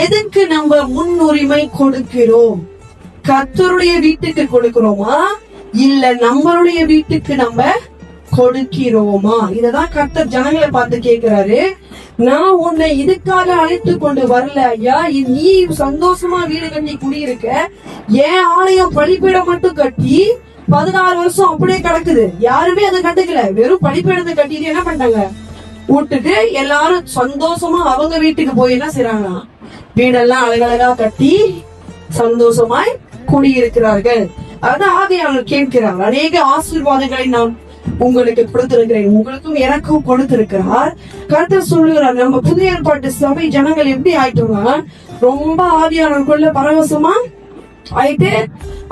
எதுக்கு நம்ம முன்னுரிமை கொடுக்கிறோம்? கர்த்தருடைய வீட்டுக்கு கொடுக்கிறோமா இல்ல நம்மளுடைய வீட்டுக்கு நம்ம கொடுக்கிறோமா? இததான் கர்த்தர் ஜனங்களை பார்த்து கேக்குறாரு. நான் உன்னை இதுக்காக அழைத்து கொண்டு வரல ஐயா, நீ சந்தோஷமா வீடு கட்டி குடியிருக்க, என் ஆலயம் பலிப்பீடம் மட்டும் கட்டி 16 வருஷம் அப்படியே கிடக்குது, யாருமே அதை கட்டுக்கல, வெறும் பலிப்பீடத்தை கட்டிட்டு என்ன பண்ணாங்க, விட்டுட்டு எல்லாரும் சந்தோஷமா அவங்க வீட்டுக்கு போய் என்ன செய்றாங்க, வீடெல்லாம் அழகழகா கட்டி சந்தோஷமாய் குடியிருக்கிறார்கள். அதான் ஆவியானவர் கேட்கிறார். அநேக ஆசீர்வாதங்களை நான் உங்களுக்கு கொடுத்திருக்கிறேன், உங்களுக்கும் எனக்கும் கொடுத்திருக்கிறார். கர்த்தர் சொல்லுகிறார், நம்ம புதிய ஏற்பாட்டு சபை ஜனங்கள் எப்படி ஆயிட்டோம்னா ரொம்ப ஆவியானவருக்குள்ள பரவசமா ஆயிட்டு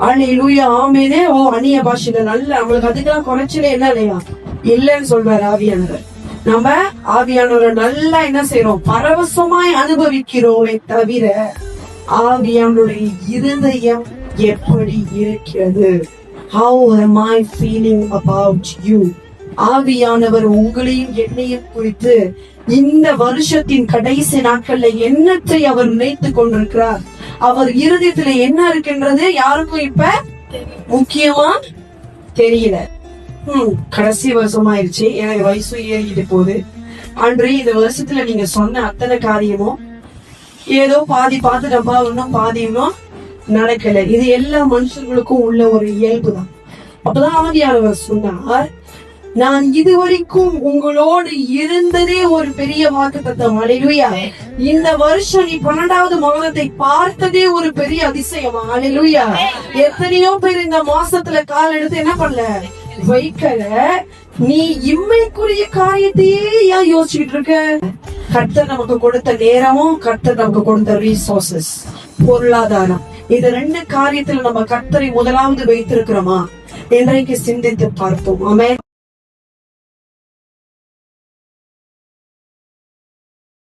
அல்லேலூயா ஆமெனே ஓ அந்நிய பாஷையில நல்ல நம்மளுக்கு அதுக்கெல்லாம் குறைச்சலே என்ன இல்லையா இல்லைன்னு சொல்றாரு ஆவியானவர். நம்ம ஆவியானவரை நல்லா என்ன செய்யறோம், பரவசமாய் அனுபவிக்கிறோமே தவிர ஆவியானுடைய இருதயம் எப்படி இருக்கிறது? How am I feeling about you? ஆவியானவர் உங்களையும் என்னையும் குறித்து இந்த வருஷத்தின் கடைசி நாட்கள்ல என்னத்தை அவர் நினைத்துக் கொண்டிருக்கிறார்? அவர் இருதயத்துல என்ன இருக்கின்றது யாருக்கும் இப்ப முக்கியமா தெரியல. கடைசி வருஷம் ஆயிடுச்சு, எனக்கு வயசு ஏறிக்கிட்டு போகுது. அன்று இந்த வருஷத்துல நீங்க சொன்ன அத்தனை காரியமும் ஏதோ பாதி பார்த்துட்டப்பா, இன்னும் பாதி இன்னும் நடக்கல. இது எல்லா மனுஷர்களுக்கும் உள்ள ஒரு இயல்பு தான். அப்பதான் ஆவியானவர் சொன்னார், நான் இதுவரைக்கும் உங்களோடு இருந்ததே ஒரு பெரிய வாக்குத்தத்தம். அல்லேலூயா. இந்த வருஷம் நீ 12வது மாதத்தை பார்த்ததே ஒரு பெரிய அதிசயமா. அல்லேலூயா. எத்தனையோ பேர் இந்த மாசத்துல கால் எடுத்து என்ன பண்ணல, வைக்கல. நீ இம்மைக்குரிய காரியத்தையே ஏன் யோசிச்சுட்டு இருக்க? கர்த்தர் நமக்கு கொடுத்த நேரமும் கர்த்தர் நமக்கு கொடுத்த ரிசோர்சஸ், பொருளாதாரம், இது 2 காரியத்துல நம்ம கர்த்தரை முதலாவது வைத்திருக்கிறோமா? இன்றைக்கு சிந்தித்து பார்ப்போம். ஆமென்.